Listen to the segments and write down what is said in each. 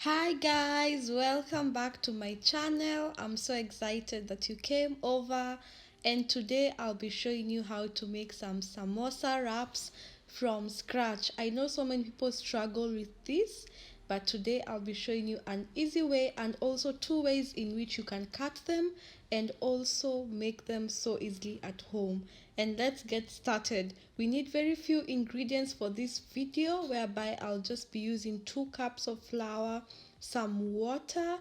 Hi guys, welcome back to my channel. I'm so excited that you came over, and today I'll be showing you how to make some samosa wraps from scratch. I know so many people struggle with this, but today I'll be showing you an easy way and also two ways in which you can cut them and also make them so easily at home. And let's get started. We need very few ingredients for this video, whereby I'll just be using 2 cups of flour, some water,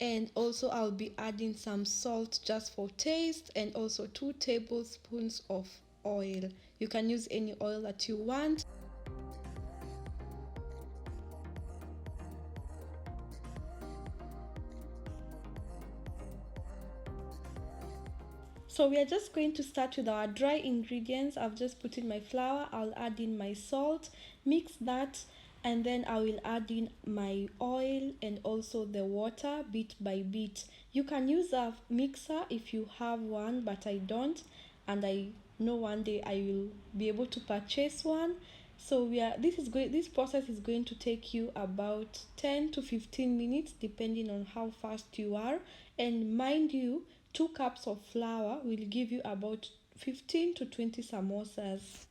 and also I'll be adding some salt just for taste, and also 2 tablespoons of oil. You can use any oil that you want. So we are just going to start with our dry ingredients. I've just put in my flour, I'll add in my salt, mix that, and then I will add in my oil and also the water bit by bit. You can use a mixer if you have one, but I don't, and I know one day I will be able to purchase one. So this process is going to take you about 10 to 15 minutes depending on how fast you are. And mind you, 2 cups of flour will give you about 15 to 20 samosas.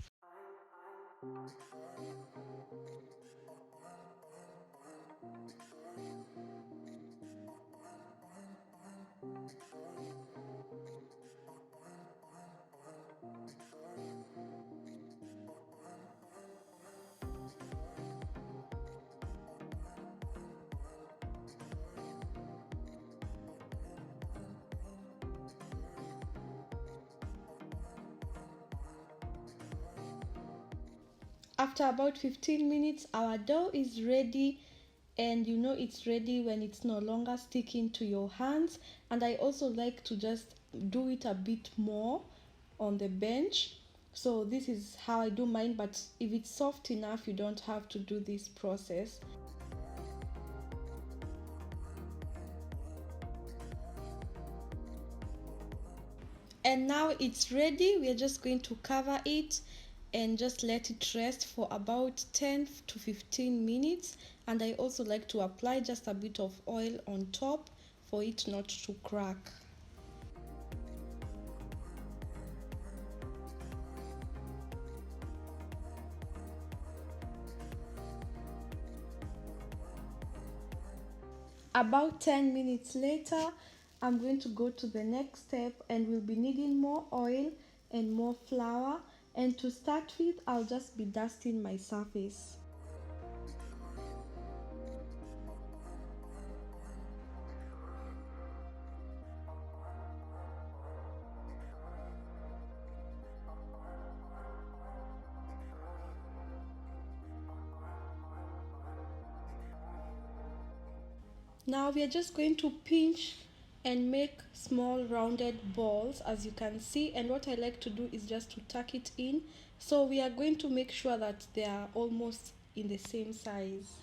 After about 15 minutes, our dough is ready, and you know it's ready when it's no longer sticking to your hands. And I also like to just do it a bit more on the bench. So this is how I do mine, but if it's soft enough, you don't have to do this process. And now it's ready. We are just going to cover it and just let it rest for about 10 to 15 minutes. And I also like to apply just a bit of oil on top for it not to crack. About 10 minutes later, I'm going to go to the next step, and we'll be needing more oil and more flour. And to start with, I'll just be dusting my surface. Now we are just going to pinch and make small rounded balls, as you can see, and what I like to do is just to tuck it in. So we are going to make sure that they are almost in the same size.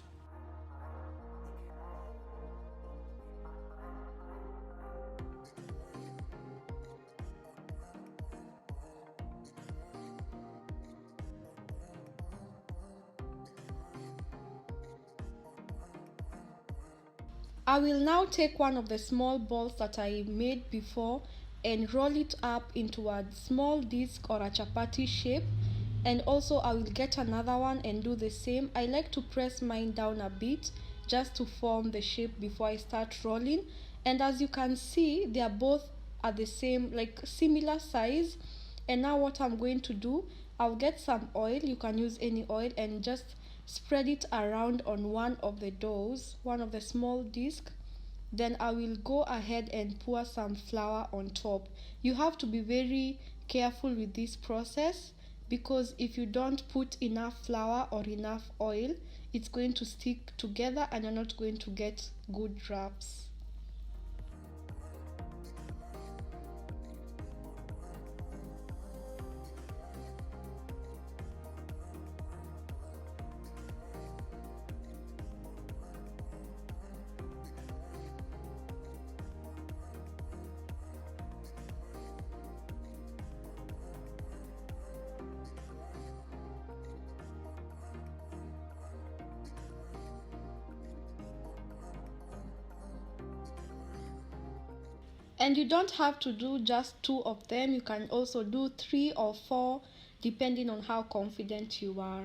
I will now take one of the small balls that I made before and roll it up into a small disc or a chapati shape, and also I will get another one and do the same. I like to press mine down a bit just to form the shape before I start rolling, and as you can see, they are both at the same, like similar size. And now what I'm going to do, I'll get some oil, you can use any oil, and just spread it around on one of the doughs, one of the small disc. Then I will go ahead and pour some flour on top. You have to be very careful with this process, because if you don't put enough flour or enough oil, it's going to stick together and you're not going to get good wraps. And you don't have to do just 2 of them, you can also do 3 or 4 depending on how confident you are.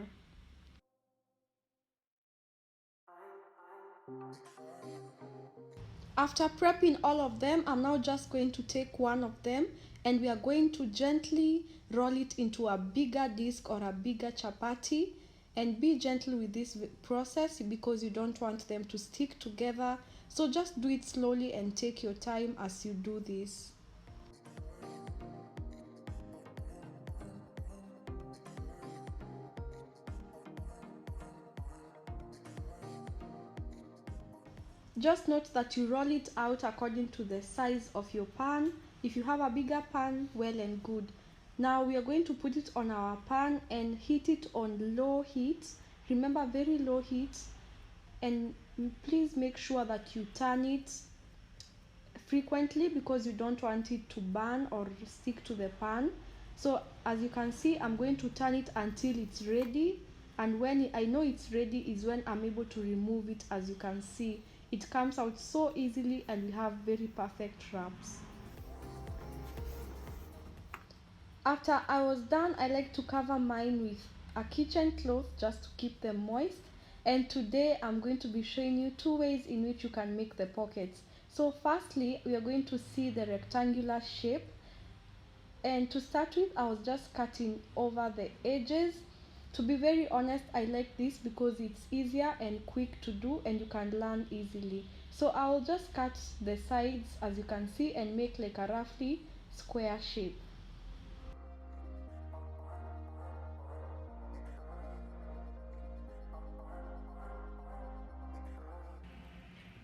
After prepping all of them, I'm now just going to take one of them and we are going to gently roll it into a bigger disc or a bigger chapati. And be gentle with this process because you don't want them to stick together. So just do it slowly and take your time as you do this. Just note that you roll it out according to the size of your pan. If you have a bigger pan, well and good. Now we are going to put it on our pan and heat it on low heat. Remember, very low heat, and please make sure that you turn it frequently because you don't want it to burn or stick to the pan. So as you can see, I'm going to turn it until it's ready, and when I know it's ready is when I'm able to remove it. As you can see, it comes out so easily and we have very perfect wraps. After I was done, I like to cover mine with a kitchen cloth just to keep them moist. And today I'm going to be showing you 2 ways in which you can make the pockets. So firstly, we are going to see the rectangular shape. And to start with, I was just cutting over the edges. To be very honest, I like this because it's easier and quick to do and you can learn easily. So I will just cut the sides as you can see and make like a roughly square shape.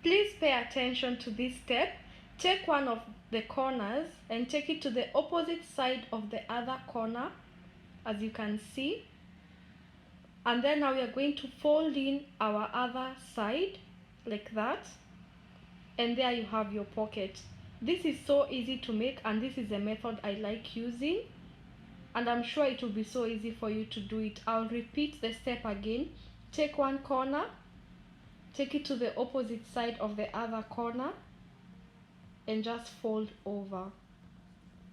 Please pay attention to this step. Take one of the corners and take it to the opposite side of the other corner, as you can see. And then now we are going to fold in our other side like that. And there you have your pocket. This is so easy to make and this is a method I like using. And I'm sure it will be so easy for you to do it. I'll repeat the step again. Take one corner, take it to the opposite side of the other corner and just fold over.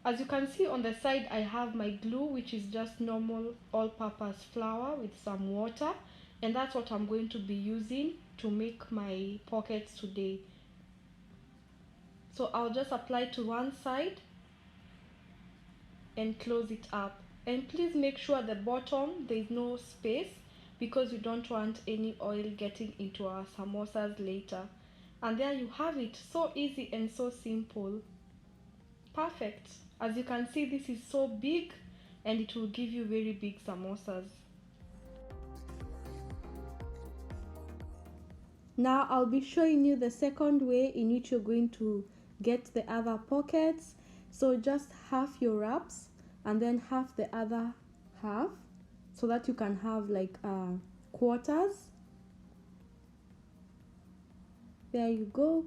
As you can see on the side, I have my glue, which is just normal all-purpose flour with some water, and that's what I'm going to be using to make my pockets today. So I'll just apply to one side and close it up. And please make sure at the bottom there is no space because we don't want any oil getting into our samosas later. And there you have it, so easy and so simple. Perfect. As you can see, this is so big and it will give you very big samosas. Now I'll be showing you the second way in which you're going to get the other pockets. So just half your wraps and then half the other half so that you can have like quarters. There you go.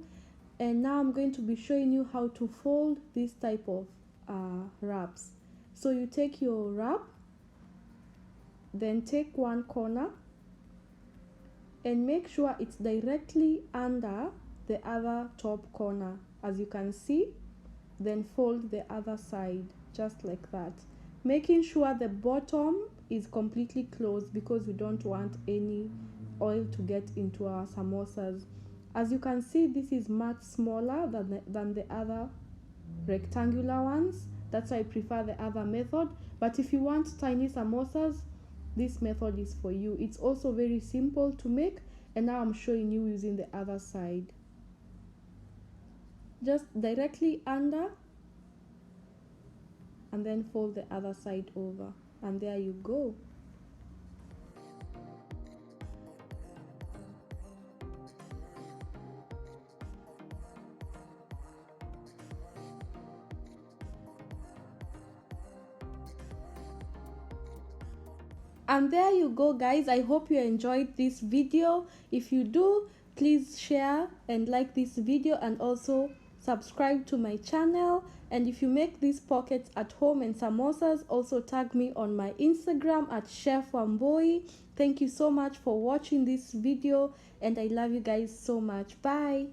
And now I'm going to be showing you how to fold this type of wraps. So you take your wrap, then take one corner and make sure it's directly under the other top corner, as you can see. Then fold the other side just like that, making sure the bottom is completely closed because we don't want any oil to get into our samosas. As you can see, this is much smaller than the other rectangular ones. That's why I prefer the other method. But if you want tiny samosas, this method is for you. It's also very simple to make, and now I'm showing you using the other side. Just directly under and then fold the other side over, and there you go. And there you go, guys. I hope you enjoyed this video. If you do, please share and like this video and also subscribe to my channel. And if you make these pockets at home and samosas, also tag me on my Instagram at Chef Wamboi. Thank you so much for watching this video and I love you guys so much. Bye.